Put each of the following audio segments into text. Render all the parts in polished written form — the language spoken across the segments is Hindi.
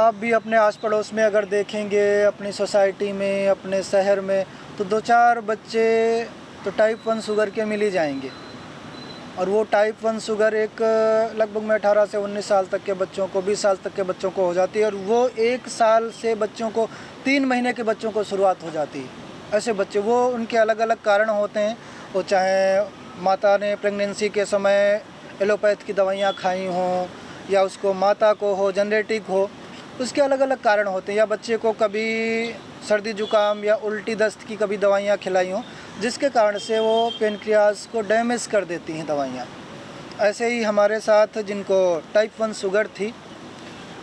आप भी अपने आस पड़ोस में अगर देखेंगे, अपनी सोसाइटी में, अपने शहर में, तो 2-4 बच्चे तो टाइप 1 शुगर के मिल ही जाएंगे। और वो टाइप 1 शुगर एक लगभग में 18 से 19 साल तक के बच्चों को, 20 साल तक के बच्चों को हो जाती है। और वो 1 साल से बच्चों को, 3 महीने के बच्चों को शुरुआत हो जाती है। ऐसे बच्चे, वो उनके अलग अलग कारण होते हैं। वो चाहे माता ने प्रेगनेंसी के समय एलोपैथ की दवाइयाँ खाई हों, या उसको माता को हो, जेनेटिक हो, उसके अलग अलग कारण होते हैं। या बच्चे को कभी सर्दी जुकाम या उल्टी दस्त की कभी दवाइयाँ खिलाई हों, जिसके कारण से वो पेनक्रियास को डैमेज कर देती हैं दवाइयाँ। ऐसे ही हमारे साथ जिनको टाइप 1 शुगर थी,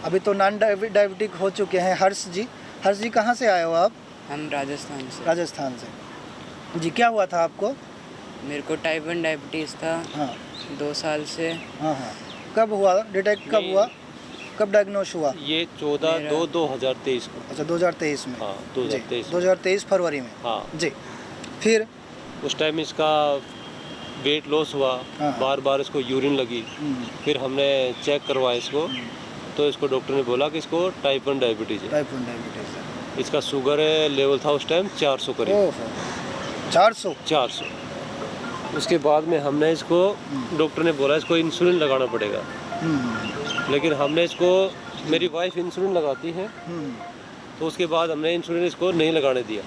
अभी तो नॉन डायबिटिक हो चुके हैं, हर्ष जी। हर्ष जी, कहाँ से आए हो आप? हम राजस्थान से। राजस्थान से जी। क्या हुआ था आपको? मेरे को टाइप 1 डायबिटीज़ था। हाँ 2 साल से। हाँ हाँ। कब हुआ डिटेक्ट, कब हुआ, कब डायग्नोस हुआ? ये 14/2/2023 को। अच्छा, 2023 में। हाँ 2023 2023 फरवरी में। हाँ जी। फिर उस टाइम इसका वेट लॉस हुआ। हाँ। बार बार इसको यूरिन लगी। फिर हमने चेक करवाया इसको, तो इसको डॉक्टर ने बोला कि इसको टाइप 1 डायबिटीज़ है। टाइप 1 डायबिटीज है। इसका शुगर लेवल था उस टाइम 400 करीब। ओहो, 400। 400। उसके बाद में हमने इसको, डॉक्टर ने बोला इसको इंसुलिन लगाना पड़ेगा। लेकिन हमने इसको, मेरी वाइफ इंसुलिन लगाती है, तो उसके बाद हमने इंसुलिन इसको नहीं लगाने दिया।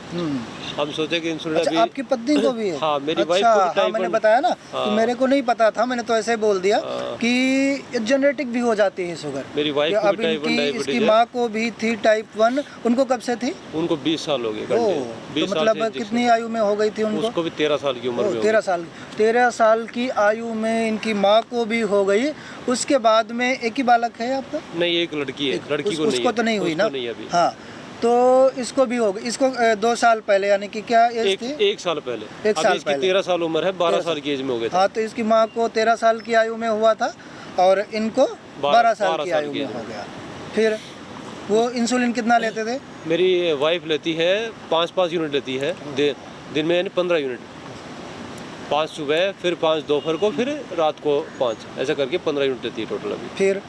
हम सोचे कि इंसुलिन अच्छा, अभी आपकी पत्नी को भी है? हाँ, मेरी अच्छा, वाइफ को भी हाँ, टाइप मैंने 1 बताया ना कि हाँ। मेरे को नहीं पता था, मैंने तो ऐसे बोल दिया हाँ। कि जेनेटिक भी हो जाती है शुगर। मेरी वाइफ कि को अब भी टाइप 1 इसकी डायबिटीज है। माँ को भी थी टाइप 1। उनको कब से थी? उनको 20 साल हो गए। ओह, 20 तो साल मतलब से कितनी आयु में हो गई थी उनको? उसको भी 13 साल की उम्र में हो 13 साल। 13 साल की आयु में इनकी माँ को भी हो गई। उसके बाद में एक ही बालक है आपका? नहीं, एक लड़की है। लड़की को नहीं उसको है। तो नहीं हुई ना? उसको नहीं है अभी। हाँ, तो इसको भी हो गई। इसको 2 साल पहले, यानी कि क्या एज थी? एक साल पहले। एक साल अभी इसकी पहले। 13 साल उम्र है, 12 13 साल की एज में हो गए थे। हाँ, तो इसकी माँ को 13 साल की आयु में हुआ था और इनको 12 साल की आयु में हो गया। फिर वो इंसुलिन कितना लेते थे? मेरी वाइफ लेती है 5-5 यूनिट लेती है दिन में, यानी 15 यूनिट। 5 सुबह, फिर 5 दोपहर को, फिर रात को 5, ऐसा करके 15 यूनिट लेती है टोटल अभी। फिर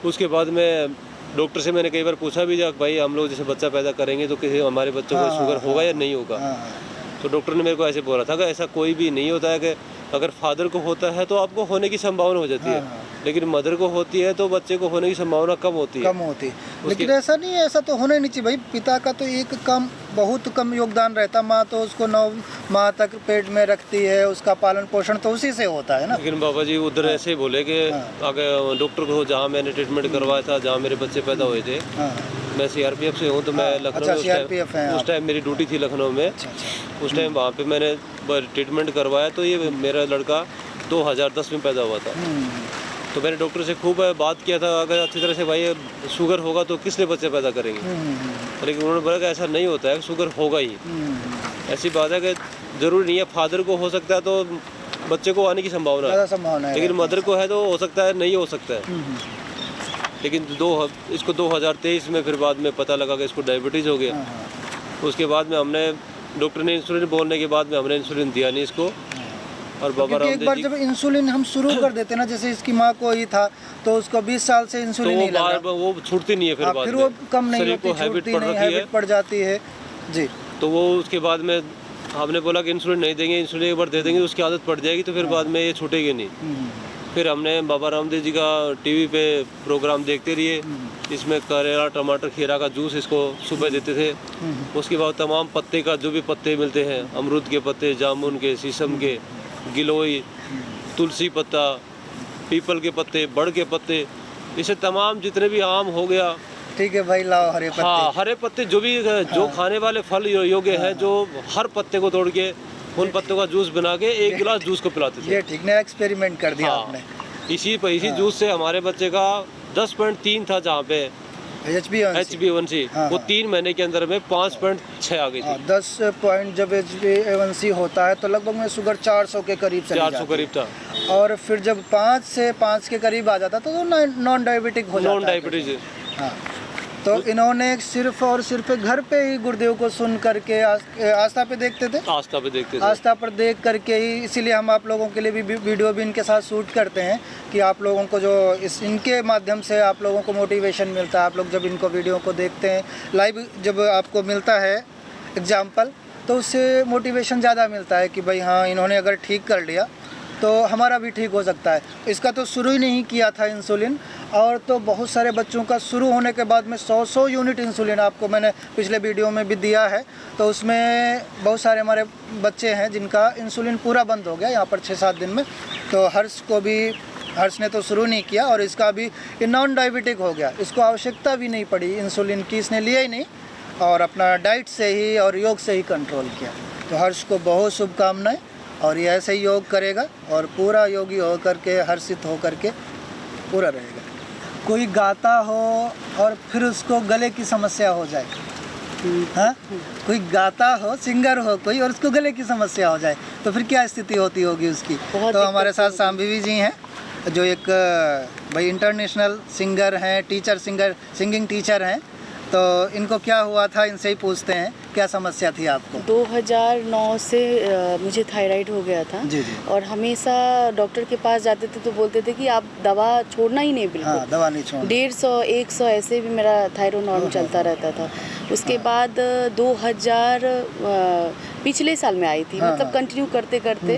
उसके बाद में डॉक्टर से मैंने कई बार पूछा भी, भाई हम लोग जैसे बच्चा पैदा करेंगे तो किसी हमारे बच्चों को शुगर होगा या नहीं होगा। तो डॉक्टर ने मेरे को ऐसे बोला था कि ऐसा कोई भी नहीं होता है, कि अगर फादर को होता है तो आपको होने की संभावना हो जाती है, लेकिन मदर को होती है तो बच्चे को होने की संभावना कम होती है। लेकिन ऐसा नहीं है, ऐसा तो होना ही नहीं चाहिए भाई। पिता का तो एक बहुत कम योगदान रहता। माँ तो उसको 9 माह तक पेट में रखती है, उसका पालन पोषण तो उसी से होता है ना। लेकिन बाबा जी उधर ऐसे ही बोले कि अगर डॉक्टर को, जहाँ मैंने ट्रीटमेंट करवाया था, जहाँ मेरे बच्चे पैदा हुए थे, मैं CRPF से हूँ, तो मैं लखनऊ में उस टाइम मेरी ड्यूटी थी लखनऊ में। उस टाइम वहाँ पे मैंने ट्रीटमेंट करवाया, तो ये मेरा लड़का 2010 में पैदा हुआ था। तो मैंने डॉक्टर से खूब बात किया था, अगर अच्छी तरह से भाई शुगर होगा तो किस लिए बच्चे पैदा करेंगे। लेकिन उन्होंने बोला कि ऐसा नहीं होता है, शुगर होगा ही। ऐसी बात है कि ज़रूरी नहीं है, फादर को हो सकता है तो बच्चे को आने की संभावना है, लेकिन मदर को है तो हो सकता है, नहीं हो सकता है। लेकिन इसको 2023 में फिर बाद में पता लगा कि इसको डायबिटीज़ हो गया। उसके बाद में हमने, डॉक्टर ने इंसुलिन बोलने के बाद में हमने इंसुलिन दिया नहीं इसको। और बाबा रामदेव जी, एक बार जब इंसुलिन हम शुरू कर देते ना, जैसे इसकी माँ को ही था, तो उसको 20 साल से इंसुलिन नहीं लगा, तो वो छूटती नहीं है। फिर बाद फिर में वो कम नहीं शरीर होती, को हैबिट पड़ जाती है जी। तो वो उसके बाद में हमने बोला कि इंसुलिन नहीं देंगे, इंसुलिन एक बार दे देंगे उसकी आदत पड़ जाएगी, तो फिर बाद में ये छूटेगी नहीं। फिर हमने बाबा रामदेव जी का टीवी पे प्रोग्राम देखते रहिए। इसमें करेला, टमाटर, खीरा का जूस इसको सुबह देते थे। उसके बाद तमाम पत्ते का, जो भी पत्ते मिलते हैं, अमरूद के पत्ते, जामुन के, शीशम के, गिलोई, तुलसी पत्ता, पीपल के पत्ते, बड़ के पत्ते, इसे तमाम जितने भी आम हो गया, ठीक है भाई, लाओ हरे पत्ते। हाँ, हरे पत्ते जो भी जो खाने वाले फल योग्य हैं, जो हर पत्ते को तोड़ के उन पत्तों का जूस बना के 1 गिलास जूस को पिलाते थे। ये ठीक नया एक्सपेरिमेंट कर दिया हाँ, आपने। इसी जूस से हमारे बच्चे का 10.3 था, जहाँ पे HbA1c, वो 3 महीने के अंदर में 5.6 आ गई थी। 10 पॉइंट जब HbA1c होता है तो लगभग में शुगर 400 के करीब चली जाती है। 400 करीब था। और फिर जब 5 से 5 के करीब आ जाता तो नॉन डायबिटिक हो जाता है। Non diabetes. हाँ, तो इन्होंने सिर्फ और सिर्फ घर पे ही गुरुदेव को सुन करके आस्था पे देखते थे, आस्था पे देखते थे, आस्था पर देख करके ही, इसीलिए हम आप लोगों के लिए भी वीडियो भी इनके साथ शूट करते हैं कि आप लोगों को जो इनके माध्यम से आप लोगों को मोटिवेशन मिलता है। आप लोग जब इनको वीडियो को देखते हैं लाइव, जब आपको मिलता है एग्जाम्पल, तो उससे मोटिवेशन ज़्यादा मिलता है कि भाई हाँ, इन्होंने अगर ठीक कर लिया तो हमारा भी ठीक हो सकता है। इसका तो शुरू ही नहीं किया था इंसुलिन, और तो बहुत सारे बच्चों का शुरू होने के बाद में 100 यूनिट इंसुलिन आपको मैंने पिछले वीडियो में भी दिया है। तो उसमें बहुत सारे हमारे बच्चे हैं जिनका इंसुलिन पूरा बंद हो गया यहाँ पर 6-7 दिन में। तो हर्ष ने तो शुरू नहीं किया और इसका भी नॉन डायबिटिक हो गया, इसको आवश्यकता भी नहीं पड़ी इंसुलिन की, इसने लिया ही नहीं और अपना डाइट से ही और योग से ही कंट्रोल किया। तो हर्ष को बहुत शुभकामनाएं, और ये ऐसे ही योग करेगा और पूरा योगी हो करके, हर्षित हो करके पूरा रहेगा। कोई गाता हो और फिर उसको गले की समस्या हो जाए, हाँ, कोई गाता हो, सिंगर हो कोई, और उसको गले की समस्या हो जाए तो फिर क्या स्थिति होती होगी उसकी। तो हमारे साथ शांभवी जी हैं जो एक भाई इंटरनेशनल सिंगर हैं, सिंगिंग टीचर हैं। तो इनको क्या हुआ था, इनसे ही पूछते हैं क्या समस्या थी आपको। 2009 से मुझे थायराइड हो गया था। जी जी। और हमेशा डॉक्टर के पास जाते थे तो बोलते थे कि आप दवा छोड़ना ही नहीं, बिल्कुल। हाँ, दवा नहीं छोड़ना। 150-100 ऐसे भी मेरा थायराइड नॉर्म चलता रहता था। उसके बाद 2000 पिछले साल में आई थी, मतलब कंटिन्यू करते करते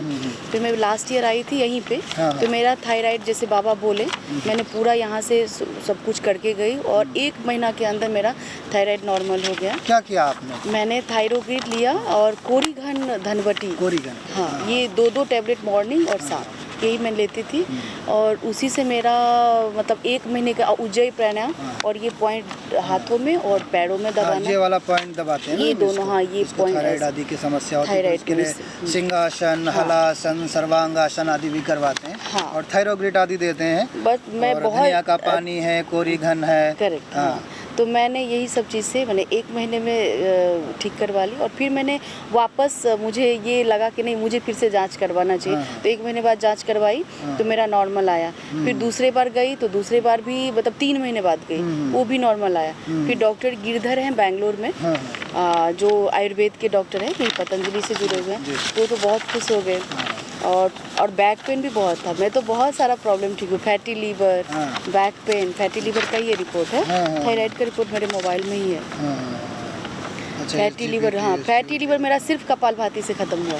फिर मैं लास्ट ईयर आई थी यहीं पे। तो मेरा थायराइड जैसे बाबा बोले, मैंने पूरा यहाँ से सब कुछ करके गई और 1 महीना के अंदर मेरा थायराइड नॉर्मल हो गया। क्या किया आपने? मैंने थायरोग्रिड लिया और कोरीघन धनवटी, हाँ, ये 2 टैबलेट मॉर्निंग और शाम, यही मैं लेती थी। और उसी से मेरा मतलब 1 महीने का उज्जयी प्राणायाम और ये पॉइंट हाथों में और पैरों में दबाना, ये वाला पॉइंट दबाते हैं ना, ये दोनों, हाँ, ये पॉइंट। थायराइड आदि की समस्या होती है उसके लिए सिंहासन, हलासन, सर्वांगासन आदि भी करवाते हैं। हाँ। और थायरोग्रिड आदि देते हैं। बस मैं बहुत, धनिया का पानी है, कोरीघन है, करेक्ट, हाँ। तो मैंने यही सब चीज़ से मैंने 1 महीने में ठीक करवा ली। और फिर मैंने वापस, मुझे ये लगा कि नहीं, मुझे फिर से जांच करवाना चाहिए। तो 1 महीने बाद जांच करवाई तो मेरा नॉर्मल आया। फिर दूसरे बार गई तो दूसरे बार भी मतलब 3 महीने बाद गई, वो भी नॉर्मल आया। फिर डॉक्टर गिरधर हैं बेंगलोर में, जो आयुर्वेद के डॉक्टर हैं, पतंजलि से जुड़े हुए हैं, तो बहुत खुश हो गए। और बैक पेन भी बहुत था, मैं तो बहुत सारा प्रॉब्लम ठीक हूँ, fatty liver, back pain, fatty liver का ये रिपोर्ट है, थायराइड का रिपोर्ट मेरे मोबाइल में ही है। अच्छा, फैटी लीवर, हाँ, फैटी लीवर मेरा सिर्फ कपालभाति से ख़त्म हुआ।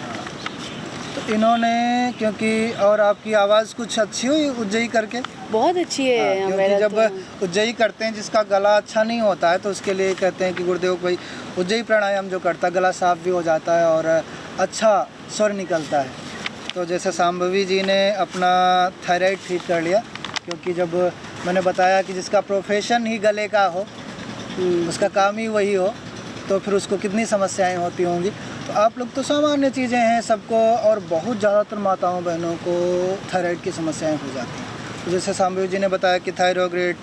तो इन्होंने, क्योंकि और आपकी आवाज़ कुछ अच्छी हुई उज्जयी करके, बहुत अच्छी है। क्योंकि जब उज्जयी करते हैं जिसका गला अच्छा नहीं होता है तो उसके लिए कहते हैं कि गुरुदेव भाई उज्जयी प्राणायाम जो करता है गला साफ भी हो जाता है और अच्छा स्वर निकलता है। तो जैसे शांभवी जी ने अपना थायराइड ठीक कर लिया, क्योंकि जब मैंने बताया कि जिसका प्रोफेशन ही गले का हो, उसका काम ही वही हो, तो फिर उसको कितनी समस्याएं होती होंगी। तो आप लोग तो सामान्य चीज़ें हैं सबको, और बहुत ज़्यादातर माताओं बहनों को थायराइड की समस्याएं हो जाती हैं। तो जैसे शांभवी जी ने बताया कि थायरोग्रिड,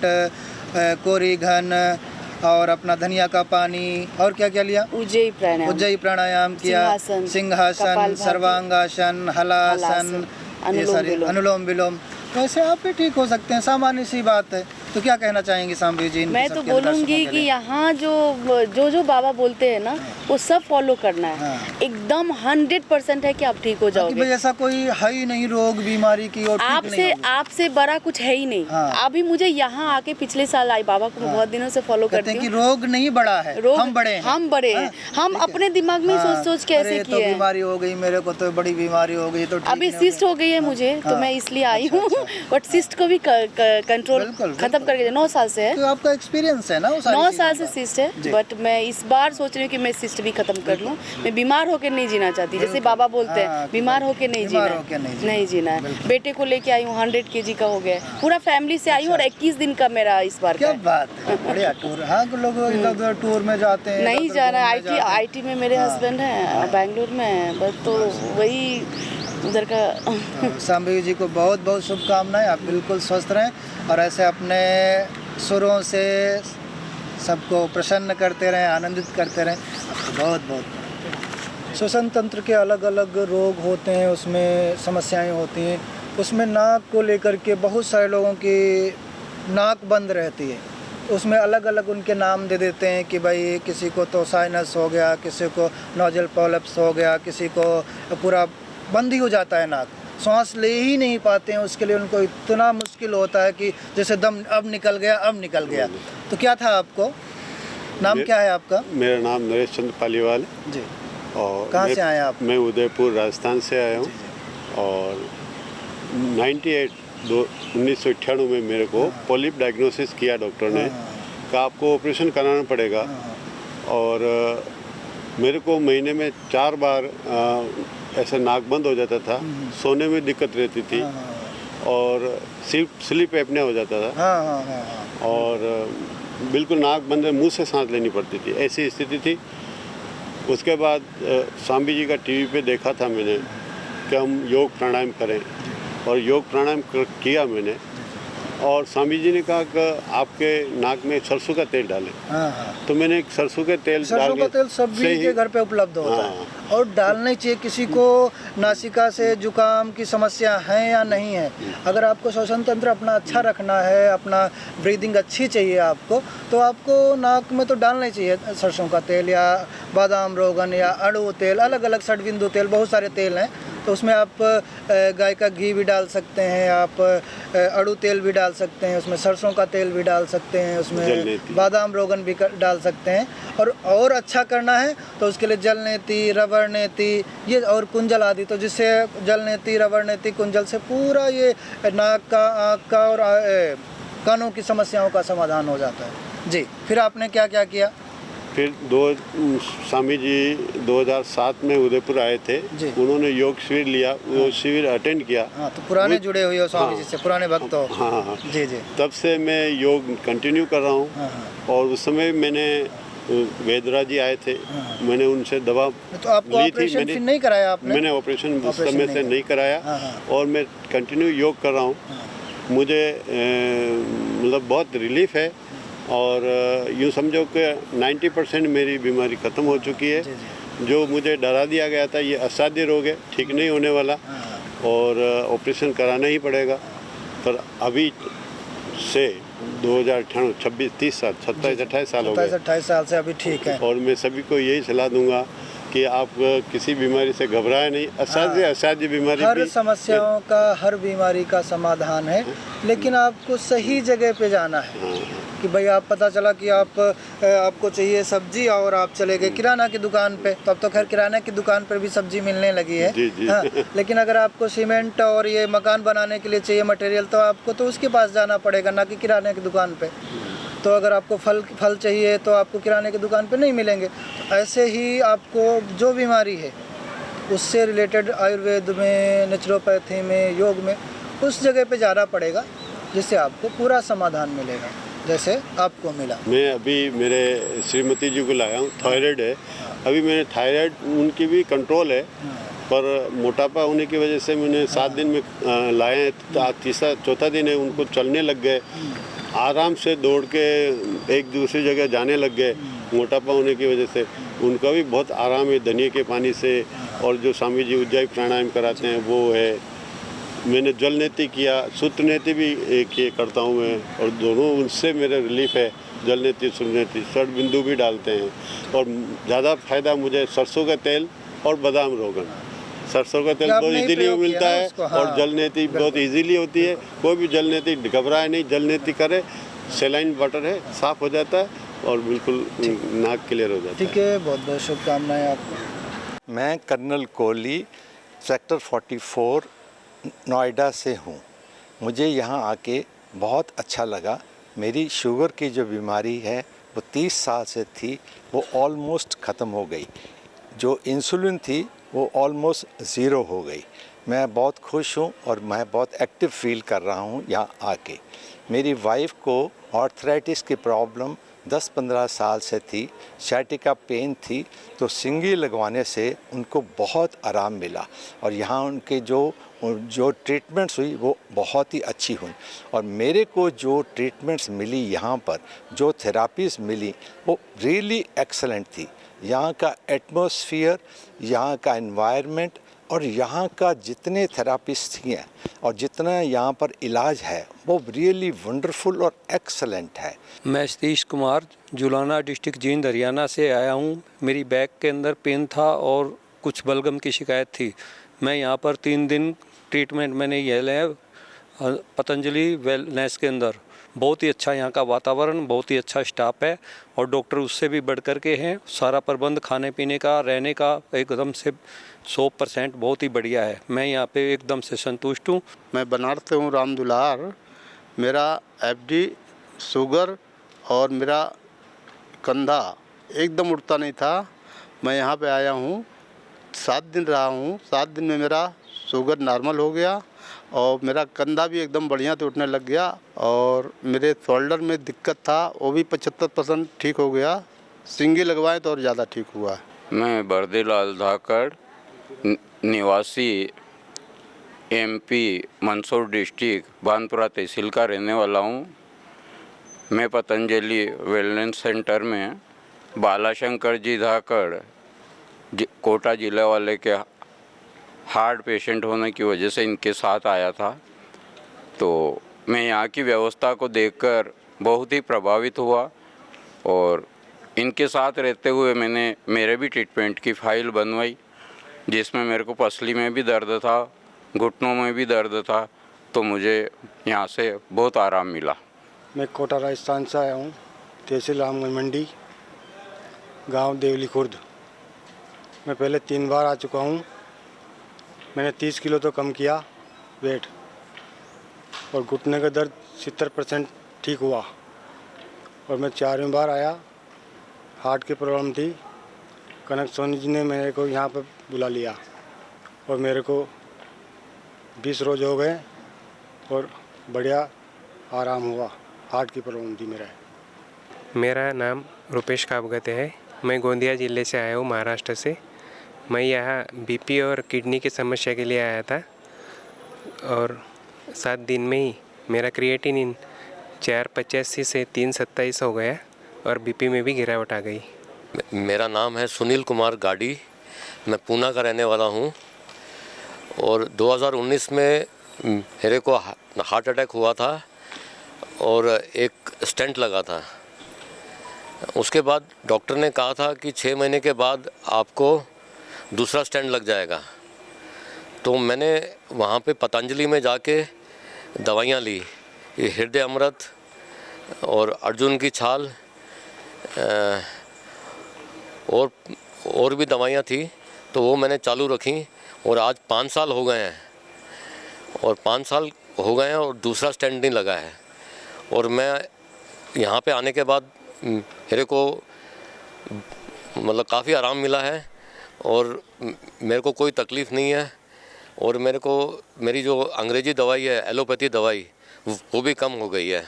कोरीघन और अपना धनिया का पानी, और क्या क्या लिया, उज्जयी प्राणायाम किया, सिंहासन, सर्वांगासन, हलासन, ये सारे अनुलोम विलोम। तो ऐसे आप भी ठीक हो सकते हैं, सामान्य सी बात है। तो क्या कहना चाहेंगे शांभवी जी? मैं तो बोलूँगी कि यहाँ जो बाबा बोलते हैं ना, वो सब फॉलो करना है। एकदम 100% है कि आप ठीक हो जाओगे। ऐसा कोई है ही नहीं रोग बीमारी की और आपसे बड़ा कुछ है ही नहीं। अभी मुझे यहाँ आके पिछले साल आई, बाबा को मैं बहुत दिनों से फॉलो करती हूँ। रोग नहीं बड़ा है, हम बड़े हैं। हम अपने दिमाग में सोच के ऐसे किए हैं। बीमारी हो गई मेरे को, तो बड़ी बीमारी हो गई, तो अभी सिस्ट हो गई है मुझे, तो मैं इसलिए आई हूँ। बट सिस्ट को भी कंट्रोल खत्म करके 9 साल से है। तो आपका एक्सपीरियंस है ना, 9 साल से सिस्ट है। बट मैं इस बार सोच रही हूँ कि मैं सिस्ट भी खत्म कर लूँ। मैं बीमार होकर नहीं जीना चाहती, जैसे बाबा बोलते हैं बीमार होकर नहीं जीना है। बेटे को लेके आई हूँ, 100 kg का हो गया, पूरा फैमिली से आई हूँ, और 21 दिन का मेरा इस बार क्या बात है, बढ़िया टूर। हाँ, लोग टूर में जाते हैं, नहीं जाना। IT में मेरे हस्बैंड हैं, बेंगलोर में, बस तो वही उधर का। शांभवी जी को बहुत बहुत शुभकामनाएं, आप बिल्कुल स्वस्थ रहें और ऐसे अपने सुरों से सबको प्रसन्न करते रहें, आनंदित करते रहें। आपको बहुत बहुत। श्वसन तंत्र के अलग अलग रोग होते हैं, उसमें समस्याएं होती हैं। उसमें नाक को लेकर के बहुत सारे लोगों की नाक बंद रहती है, उसमें अलग अलग उनके नाम दे देते हैं कि भाई किसी को तो साइनस हो गया, किसी को नोजल पॉलिप्स हो गया, किसी को पूरा बंद ही हो जाता है नाक, सांस ले ही नहीं पाते हैं। उसके लिए उनको इतना मुश्किल होता है कि जैसे दम अब निकल गया, अब निकल गया। तो क्या था आपको, नाम क्या है आपका? मेरा नाम नरेश चंद्र पालीवाल जी। और कहाँ से आए आप? मैं उदयपुर राजस्थान से आया हूँ। और 1998 में मेरे को पॉलिप डायग्नोसिस किया डॉक्टर ने, कहा आपको ऑपरेशन कराना पड़ेगा। और मेरे को महीने में 4 बार ऐसा नाक बंद हो जाता था, सोने में दिक्कत रहती थी और स्लीप एपनिया हो जाता था और बिल्कुल नाक बंद, मुंह से सांस लेनी पड़ती थी, ऐसी स्थिति थी। उसके बाद स्वामी जी का टीवी पे देखा था मैंने कि हम योग प्राणायाम करें और योग प्राणायाम किया मैंने। और स्वामी जी ने कहा कि आपके नाक में सरसों का तेल डालें। तो मैंने सरसों का तेल सभी के घर पे उपलब्ध होता है और डालना ही चाहिए। किसी को नासिका से जुकाम की समस्या है या नहीं है, अगर आपको श्वसन तंत्र अपना अच्छा रखना है, अपना ब्रीदिंग अच्छी चाहिए आपको, तो आपको नाक में तो डालना ही चाहिए सरसों का तेल या बादाम रोगन या अड़ू तेल, अलग अलग षडबिंदु तेल, बहुत सारे तेल हैं। तो उसमें आप गाय का घी भी डाल सकते हैं, आप अड़ू तेल भी डाल सकते हैं, उसमें सरसों का तेल भी डाल सकते हैं, उसमें बादाम रोगन भी डाल सकते हैं। और अच्छा करना है तो उसके लिए जल नेति, रबड़ नेति ये और कुंजल आदि, तो जिससे जल नेति, रबड़ नेति, कुंजल से पूरा ये नाक का, आँख का और कानों की समस्याओं का समाधान हो जाता है। जी, फिर आपने क्या क्या किया? फिर स्वामी जी 2007 में उदयपुर आए थे, उन्होंने योग शिविर लिया, वो शिविर अटेंड किया। तो पुराने जुड़े हुए हो स्वामी जी से, पुराने भक्त हो। हाँ। जी। तब से मैं योग कंटिन्यू कर रहा हूँ। और उस समय मैंने वेदराज जी आए थे, मैंने उनसे दवा तो आपको ली ऑपरेशन थी। फिर नहीं कराया आपने? मैंने ऑपरेशन उस समय से नहीं कराया और मैं कंटिन्यू योग कर रहा हूँ। मुझे मतलब बहुत रिलीफ है और यूँ समझो कि 90% मेरी बीमारी ख़त्म हो चुकी है। जो मुझे डरा दिया गया था ये असाध्य रोग है, ठीक नहीं होने वाला और ऑपरेशन कराना ही पड़ेगा। पर अभी से 2028, 26, 30 साल, 27-28 साल हो गए। 27-28 साल से अभी ठीक है। और मैं सभी को यही सलाह दूंगा कि आप किसी बीमारी से घबराएं नहीं। असाध्य बीमारी, हर समस्याओं का, हर बीमारी का समाधान है, लेकिन आपको सही जगह पे जाना है। कि भाई आप पता चला कि आपको चाहिए सब्जी और आप चले गए किराना की दुकान पे, तो अब तो खैर किराना की दुकान पर भी सब्जी मिलने लगी है। जी। हाँ, लेकिन अगर आपको सीमेंट और ये मकान बनाने के लिए चाहिए मटेरियल, तो आपको तो उसके पास जाना पड़ेगा, ना कि किराने की दुकान पे। तो अगर आपको फल चाहिए तो आपको किराने की दुकान पे नहीं मिलेंगे। तो ऐसे ही आपको जो बीमारी है उससे रिलेटेड आयुर्वेद में, नेचुरोपैथी में, योग में, उस जगह पे जाना पड़ेगा जिससे आपको पूरा समाधान मिलेगा, जैसे आपको मिला। मैं अभी मेरे श्रीमती जी को लाया हूँ, थायराइड है। अभी मैंने थायराइड उनकी भी कंट्रोल है, पर मोटापा होने की वजह से मैंने 7 दिन में लाए हैं। तीसरा चौथा दिन है, उनको चलने लग गए, आराम से दौड़ के एक दूसरी जगह जाने लग गए। मोटापा होने की वजह से उनका भी बहुत आराम है धनिया के पानी से। और जो स्वामी जी उज्जाई प्राणायाम कराते हैं वो है। मैंने जल नेति किया, सूत्र नेति भी किए करता हूँ मैं, और दोनों उनसे मेरा रिलीफ है। जल नेति, सूत्र नेति, षड बिंदु भी डालते हैं। और ज़्यादा फायदा मुझे सरसों का तेल और बादाम रोगन। सरसों का तेल बहुत इजीली मिलता है और जल नेति बहुत इजीली होती है। कोई भी जल नेति घबराए नहीं, जल नेति करे, सेलाइन वाटर है, साफ़ हो जाता है और बिल्कुल नाक क्लियर हो जाता है। ठीक है, बहुत बहुत शुभकामनाएं आपको। मैं कर्नल कोहली, सेक्टर 44 नोएडा से हूँ। मुझे यहाँ आके बहुत अच्छा लगा। मेरी शुगर की जो बीमारी है वो 30 साल से थी, वो ऑलमोस्ट ख़त्म हो गई। जो इंसुलिन थी वो ऑलमोस्ट ज़ीरो हो गई। मैं बहुत खुश हूँ और मैं बहुत एक्टिव फील कर रहा हूँ यहाँ आके। मेरी वाइफ को आर्थराइटिस की प्रॉब्लम 10-15 साल से थी, साइटिका पेन थी, तो सिंगी लगवाने से उनको बहुत आराम मिला और यहाँ उनके जो ट्रीटमेंट्स हुई वो बहुत ही अच्छी हुई। और मेरे को जो ट्रीटमेंट्स मिली यहाँ पर, जो थेरापीज़ मिली, वो रियली एक्सेलेंट थी। यहाँ का एटमॉस्फेयर, यहाँ का एनवायरनमेंट और यहाँ का जितने थेरापिस्ट हैं और जितना यहाँ पर इलाज है वो रियली वंडरफुल और एक्सलेंट है। मैं सतीश कुमार जुलाना डिस्ट्रिक्ट जींद हरियाणा से आया हूँ। मेरी बैक के अंदर पेन था और कुछ बलगम की शिकायत थी। मैं यहाँ पर 3 दिन ट्रीटमेंट मैंने ये लिया पतंजलि वेलनेस के अंदर। बहुत ही अच्छा यहाँ का वातावरण, बहुत ही अच्छा स्टाफ है और डॉक्टर उससे भी बढ़ कर के हैं। सारा प्रबंध खाने पीने का, रहने का एकदम से 100% बहुत ही बढ़िया है। मैं यहाँ पे एकदम से संतुष्ट हूँ। मैं बनारस से हूँ, राम दुलार। मेरा एफडी, शुगर और मेरा कंधा एकदम उठता नहीं था। मैं यहाँ पे आया हूँ, 7 दिन रहा हूँ। 7 दिन में मेरा शुगर नॉर्मल हो गया और मेरा कंधा भी एकदम बढ़िया से उठने लग गया और मेरे शोल्डर में दिक्कत था वो भी 75% ठीक हो गया। सिंगी लगवाए तो और ज़्यादा ठीक हुआ। मैं बर्दीलाल धाकड़, निवासी एमपी मंदसौर डिस्ट्रिक्ट भानपुरा तहसील का रहने वाला हूँ। मैं पतंजलि वेलनेस सेंटर में बालाशंकर जी धाकड़ कोटा जिला वाले के हार्ट पेशेंट होने की वजह से इनके साथ आया था। तो मैं यहाँ की व्यवस्था को देखकर बहुत ही प्रभावित हुआ और इनके साथ रहते हुए मैंने मेरे भी ट्रीटमेंट की फाइल बनवाई, जिसमें मेरे को पसली में भी दर्द था, घुटनों में भी दर्द था। तो मुझे यहाँ से बहुत आराम मिला। मैं कोटा राजस्थान से आया हूँ, तहसील रामगंज मंडी, गांव देवली खुर्द। मैं पहले 3 बार आ चुका हूँ। मैंने 30 किलो तो कम किया वेट और घुटने का दर्द 70% ठीक हुआ। और मैं 4वीं बार आया, हार्ट की प्रॉब्लम थी। कनक सोनी जी ने मेरे को यहाँ पर बुला लिया और मेरे को 20 रोज हो गए और बढ़िया आराम हुआ। हार्ट की प्रॉब्लम थी मेरा नाम रुपेश काबगते है। मैं गोंदिया ज़िले से आया हूँ, महाराष्ट्र से। मैं यहाँ बीपी और किडनी की समस्या के लिए आया था और 7 दिन में ही मेरा क्रिएटिनिन 485 से 327 हो गया और बीपी में भी गिरावट आ गई। मेरा नाम है सुनील कुमार गाड़ी। मैं पूना का रहने वाला हूँ और 2019 में मेरे को हार्ट अटैक हुआ था और एक स्टेंट लगा था। उसके बाद डॉक्टर ने कहा था कि 6 महीने के बाद आपको दूसरा स्टेंट लग जाएगा। तो मैंने वहाँ पे पतंजलि में जाके दवाइयाँ ली, ये हृदय अमृत और अर्जुन की छाल और भी दवाइयाँ थी, तो वो मैंने चालू रखी और आज 5 साल हो गए हैं और 5 साल हो गए हैं और दूसरा स्टेंट नहीं लगा है। और मैं यहाँ पे आने के बाद मेरे को मतलब काफ़ी आराम मिला है और मेरे को कोई तकलीफ़ नहीं है और मेरे को मेरी जो अंग्रेज़ी दवाई है, एलोपैथी दवाई, वो भी कम हो गई है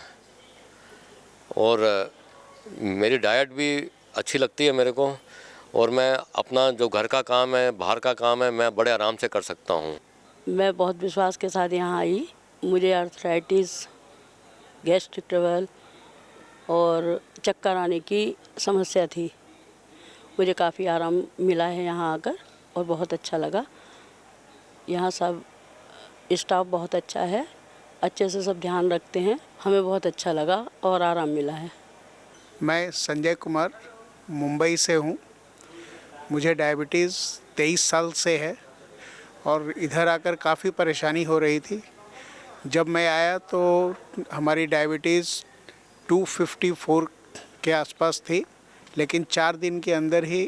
और मेरी डाइट भी अच्छी लगती है मेरे को और मैं अपना जो घर का काम है, बाहर का काम है, मैं बड़े आराम से कर सकता हूँ। मैं बहुत विश्वास के साथ यहाँ आई। मुझे आर्थराइटिस, गैस्ट्रिक ट्रबल और चक्कर आने की समस्या थी। मुझे काफ़ी आराम मिला है यहाँ आकर और बहुत अच्छा लगा। यहाँ सब स्टाफ बहुत अच्छा है, अच्छे से सब ध्यान रखते हैं। हमें बहुत अच्छा लगा और आराम मिला है। मैं संजय कुमार मुंबई से हूँ। मुझे डायबिटीज़ 23 साल से है और इधर आकर काफ़ी परेशानी हो रही थी। जब मैं आया तो हमारी डायबिटीज़ 254 के आसपास थी, लेकिन 4 दिन के अंदर ही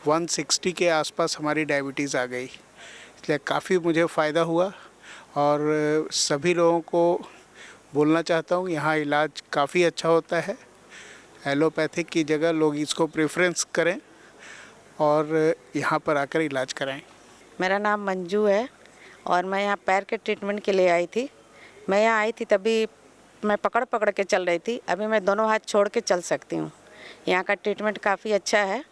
160 के आसपास हमारी डायबिटीज़ आ गई। इसलिए काफ़ी मुझे फ़ायदा हुआ और सभी लोगों को बोलना चाहता हूँ, यहाँ इलाज काफ़ी अच्छा होता है। एलोपैथिक की जगह लोग इसको प्रेफरेंस करें और यहाँ पर आकर इलाज कराएं। मेरा नाम मंजू है और मैं यहाँ पैर के ट्रीटमेंट के लिए आई थी। मैं यहाँ आई थी तभी मैं पकड़ के चल रही थी, अभी मैं दोनों हाथ छोड़ के चल सकती हूँ। यहाँ का ट्रीटमेंट काफ़ी अच्छा है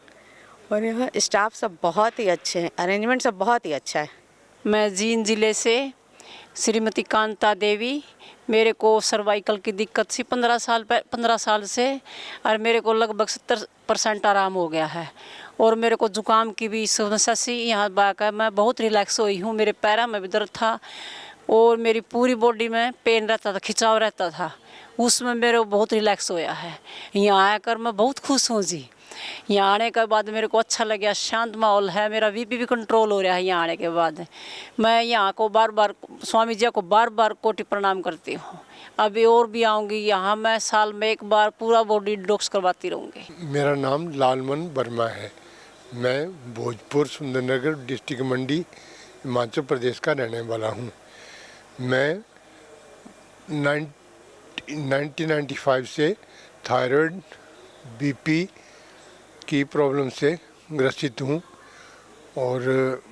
और यहाँ स्टाफ सब बहुत ही अच्छे हैं, अरेंजमेंट सब बहुत ही अच्छा है। मैं जींद ज़िले से श्रीमती कांता देवी। मेरे को सर्वाइकल की दिक्कत थी 15 साल से और मेरे को लगभग 70% आराम हो गया है और मेरे को जुकाम की भी समस्या सी यहाँ बाका मैं बहुत रिलैक्स हुई हूँ। मेरे पैरों में भी दर्द था और मेरी पूरी बॉडी में पेन रहता था, खिंचाव रहता था, उसमें मेरे को बहुत रिलैक्स होया है। यहाँ आकर मैं बहुत खुश हूँ जी। यहाँ आने के बाद मेरे को अच्छा लगा, शांत माहौल है, मेरा बीपी भी कंट्रोल हो रहा है यहाँ आने के बाद। मैं यहाँ को बार बार स्वामी जी को बार बार कोटि प्रणाम करती हूँ। अभी और भी आऊँगी यहाँ, मैं साल में एक बार पूरा बॉडी डिटॉक्स करवाती रहूँगी। मेरा नाम लालमन वर्मा है। मैं भोजपुर सुंदरनगर डिस्ट्रिक्ट मंडी हिमाचल प्रदेश का रहने वाला हूँ। मैं 1995 से थायराइड बीपी की प्रॉब्लम से ग्रसित हूँ और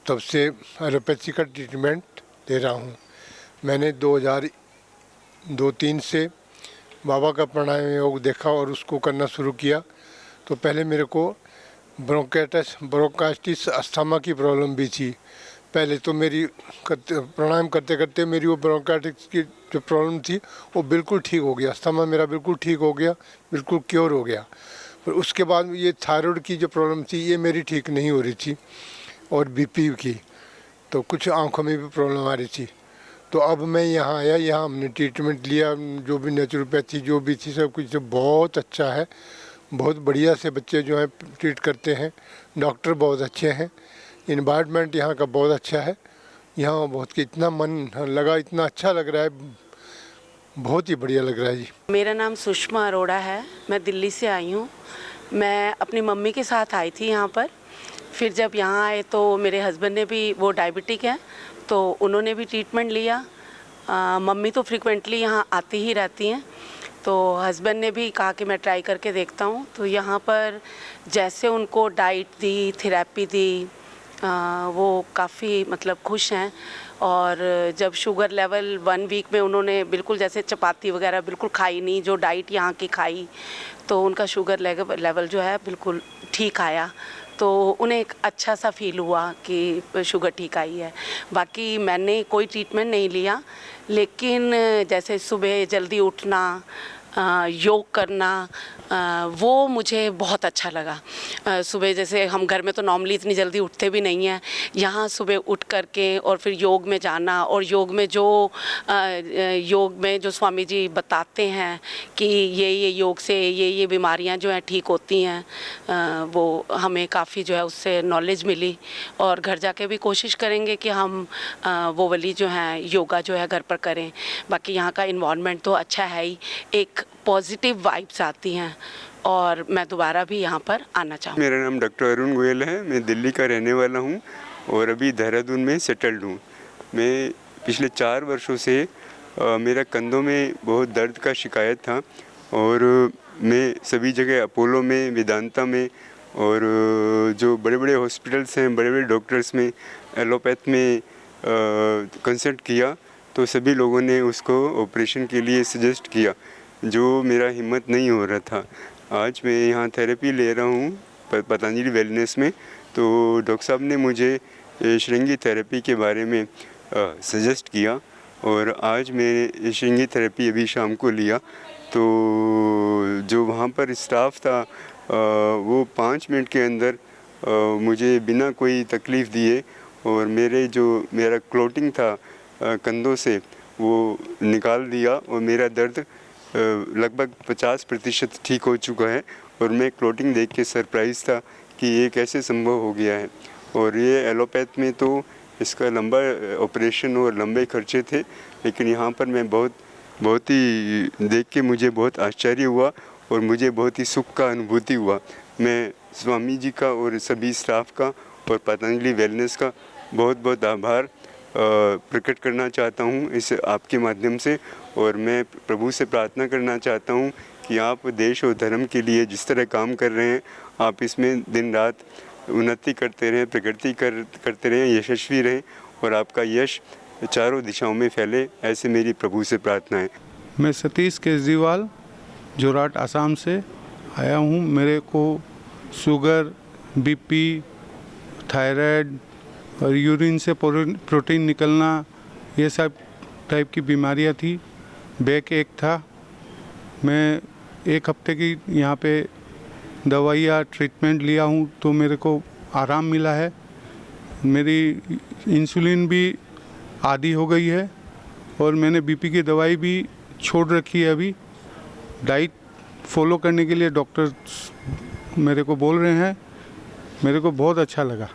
तब से एलोपैथी का ट्रीटमेंट ले रहा हूँ। मैंने 2002-03 से बाबा का प्राणायाम योग देखा और उसको करना शुरू किया। तो पहले मेरे को ब्रोंकाइटिस अस्थमा की प्रॉब्लम भी थी। पहले तो मेरी प्राणायाम करते करते मेरी वो ब्रोंकाइटिस की जो प्रॉब्लम थी वो बिल्कुल ठीक हो गया, अस्थमा मेरा बिल्कुल ठीक हो गया, बिल्कुल क्योर हो गया। पर उसके बाद ये थायराइड की जो प्रॉब्लम थी ये मेरी ठीक नहीं हो रही थी और बीपी की, तो कुछ आंखों में भी प्रॉब्लम आ रही थी। तो अब मैं यहाँ आया, यहाँ हमने ट्रीटमेंट लिया, जो भी नेचुरोपैथी जो भी थी सब कुछ बहुत अच्छा है, बहुत बढ़िया से बच्चे जो हैं ट्रीट करते हैं, डॉक्टर बहुत अच्छे हैं, इन्वायरमेंट यहाँ का बहुत अच्छा है। यहाँ बहुत इतना मन लगा, इतना अच्छा लग रहा है, बहुत ही बढ़िया लग रहा है जी। मेरा नाम सुषमा अरोड़ा है, मैं दिल्ली से आई हूँ। मैं अपनी मम्मी के साथ आई थी यहाँ पर, फिर जब यहाँ आए तो मेरे हस्बैंड ने भी, वो डायबिटिक हैं, तो उन्होंने भी ट्रीटमेंट लिया। मम्मी तो फ्रिक्वेंटली यहाँ आती ही रहती हैं, तो हस्बैंड ने भी कहा कि मैं ट्राई करके देखता हूँ। तो यहाँ पर जैसे उनको डाइट दी, थेरेपी दी, वो काफ़ी मतलब खुश हैं। और जब शुगर लेवल 1 वीक में उन्होंने बिल्कुल जैसे चपाती वगैरह बिल्कुल खाई नहीं, जो डाइट यहाँ की खाई, तो उनका शुगर लेवल जो है बिल्कुल ठीक आया। तो उन्हें एक अच्छा सा फील हुआ कि शुगर ठीक आई है। बाकी मैंने कोई ट्रीटमेंट नहीं लिया, लेकिन जैसे सुबह जल्दी उठना, योग करना, वो मुझे बहुत अच्छा लगा। सुबह जैसे हम घर में तो नॉर्मली इतनी जल्दी उठते भी नहीं हैं, यहाँ सुबह उठ करके और फिर योग में जाना, और योग में जो स्वामी जी बताते हैं कि ये योग से ये बीमारियाँ जो हैं ठीक होती हैं, वो हमें काफ़ी जो है उससे नॉलेज मिली। और घर जाके भी कोशिश करेंगे कि हम वो वाली जो है योगा जो है घर पर करें। बाकी यहाँ का इन्वायरमेंट तो अच्छा है ही, एक पॉजिटिव वाइब्स आती हैं और मैं दोबारा भी यहाँ पर आना चाहूँगी। मेरा नाम डॉक्टर अरुण गोयल है, मैं दिल्ली का रहने वाला हूँ और अभी देहरादून में सेटल्ड हूँ। मैं पिछले 4 वर्षों से मेरा कंधों में बहुत दर्द का शिकायत था और मैं सभी जगह अपोलो में, वेदांता में और जो बड़े बड़े हॉस्पिटल्स हैं, बड़े बड़े डॉक्टर्स में, एलोपैथ में कंसल्ट किया, तो सभी लोगों ने उसको ऑपरेशन के लिए सजेस्ट किया, जो मेरा हिम्मत नहीं हो रहा था। आज मैं यहाँ थेरेपी ले रहा हूँ पतंजलि वेलनेस में, तो डॉक्टर साहब ने मुझे श्रृंगी थेरेपी के बारे में सजेस्ट किया और आज मैं श्रृंगी थेरेपी अभी शाम को लिया। तो जो वहाँ पर स्टाफ था वो 5 मिनट के अंदर मुझे बिना कोई तकलीफ़ दिए और मेरा क्लोटिंग था कंधों से वो निकाल दिया और मेरा दर्द लगभग 50% ठीक हो चुका है। और मैं क्लोटिंग देख के सरप्राइज़ था कि ये कैसे संभव हो गया है। और ये एलोपैथ में तो इसका लंबा ऑपरेशन और लंबे खर्चे थे, लेकिन यहाँ पर मैं बहुत ही देख के मुझे बहुत आश्चर्य हुआ और मुझे बहुत ही सुख का अनुभूति हुआ। मैं स्वामी जी का और सभी स्टाफ का और पतंजलि वेलनेस का बहुत बहुत आभार प्रकट करना चाहता हूँ इस आपके माध्यम से। और मैं प्रभु से प्रार्थना करना चाहता हूँ कि आप देश और धर्म के लिए जिस तरह काम कर रहे हैं, आप इसमें दिन रात उन्नति करते रहें, प्रगति करते रहें, यशस्वी रहें और आपका यश चारों दिशाओं में फैले, ऐसे मेरी प्रभु से प्रार्थना है। मैं सतीश केजरीवाल जोरहाट आसाम से आया हूँ। मेरे को शुगर, बीपी, थायराइड और यूरिन से प्रोटीन निकलना, ये सब टाइप की बीमारियाँ थी। बैक एक था। मैं 1 हफ्ते की यहाँ पे दवाइयाँ ट्रीटमेंट लिया हूँ तो मेरे को आराम मिला है। मेरी इंसुलिन भी आधी हो गई है और मैंने बीपी की दवाई भी छोड़ रखी है। अभी डाइट फॉलो करने के लिए डॉक्टर मेरे को बोल रहे हैं। मेरे को बहुत अच्छा लगा।